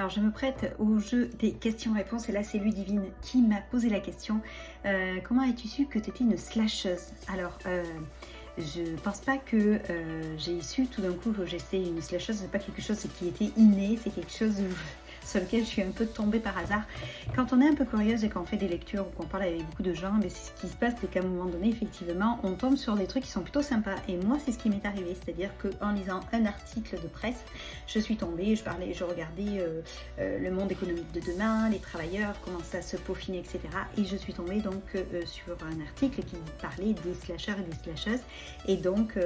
Alors je me prête au jeu des questions-réponses et là c'est Ludivine qui m'a posé la question. Comment as-tu su que tu étais une slasheuse? Alors je pense pas que j'ai su tout d'un coup que j'étais une slasheuse. C'est pas quelque chose qui était inné, c'est quelque chose sur lequel je suis un peu tombée par hasard. Quand on est un peu curieuse et qu'on fait des lectures ou qu'on parle avec beaucoup de gens, mais ce qui se passe, c'est qu'à un moment donné, effectivement, on tombe sur des trucs qui sont plutôt sympas. Et moi, c'est ce qui m'est arrivé, c'est-à-dire qu'en lisant un article de presse, je suis tombée, je regardais le monde économique de demain, les travailleurs, comment ça se peaufinait, etc. Et je suis tombée donc sur un article qui parlait des slasheurs et des slasheuses, et donc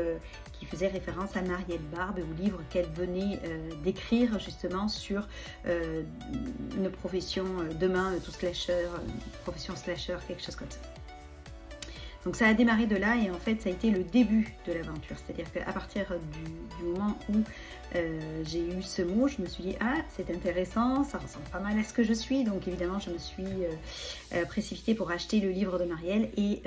qui faisait référence à Marielle Barbe, au livre qu'elle venait d'écrire justement sur une profession demain, tout slasher, profession slasher, quelque chose comme ça. Donc ça a démarré de là et en fait ça a été le début de l'aventure. C'est-à-dire qu'à partir du moment où j'ai eu ce mot, je me suis dit ah c'est intéressant, ça ressemble pas mal à ce que je suis. Donc évidemment je me suis précipitée pour acheter le livre de Marielle et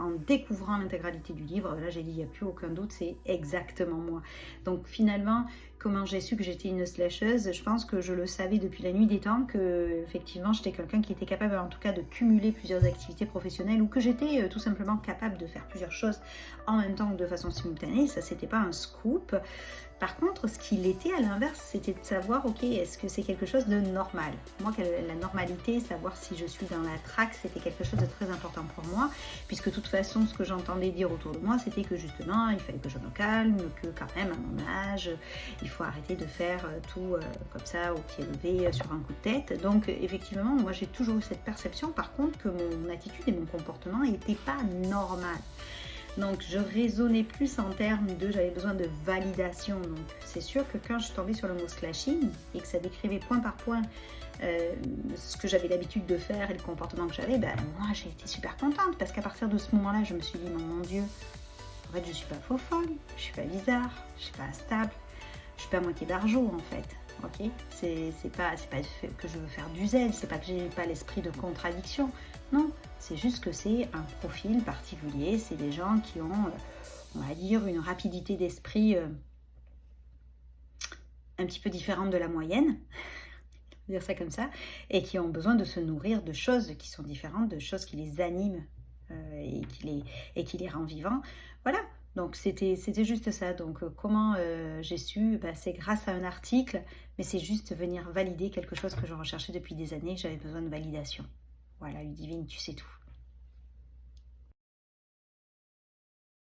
en découvrant l'intégralité du livre, là j'ai dit il n'y a plus aucun doute, c'est exactement moi. Donc finalement comment j'ai su que j'étais une slasheuse? Je pense que je le savais depuis la nuit des temps, que effectivement j'étais quelqu'un qui était capable en tout cas de cumuler plusieurs activités professionnelles ou que j'étais tout simplement capable de faire plusieurs choses en même temps ou de façon simultanée. Ça c'était pas un scoop. Par contre, ce qu'il était à l'inverse, c'était de savoir, ok, est-ce que c'est quelque chose de normal? Moi, la normalité, savoir si je suis dans la traque, c'était quelque chose de très important pour moi, puisque de toute façon, ce que j'entendais dire autour de moi, c'était que justement, il fallait que je me calme, que quand même, à mon âge, il faut arrêter de faire tout comme ça, au pied levé, sur un coup de tête. Donc, effectivement, moi, j'ai toujours eu cette perception, par contre, que mon attitude et mon comportement n'étaient pas normal. Donc je raisonnais plus en termes de j'avais besoin de validation. Donc c'est sûr que quand je suis tombée sur le mot slashing et que ça décrivait point par point ce que j'avais l'habitude de faire et le comportement que j'avais, ben moi j'ai été super contente parce qu'à partir de ce moment-là, je me suis dit mon Dieu, en fait je suis pas faux folle, je suis pas bizarre, je suis pas instable, je suis pas à moitié d'argent en fait. Ok, c'est pas que je veux faire du zèle, c'est pas que j'ai pas l'esprit de contradiction, non, c'est juste que c'est un profil particulier, c'est des gens qui ont, on va dire, une rapidité d'esprit un petit peu différente de la moyenne, dire ça comme ça, et qui ont besoin de se nourrir de choses qui sont différentes, de choses qui les animent et qui les rend vivants, voilà. Donc c'était juste ça. Donc comment j'ai su, c'est grâce à un article, mais c'est juste venir valider quelque chose que je recherchais depuis des années. J'avais besoin de validation. Voilà, Ludivine, tu sais tout.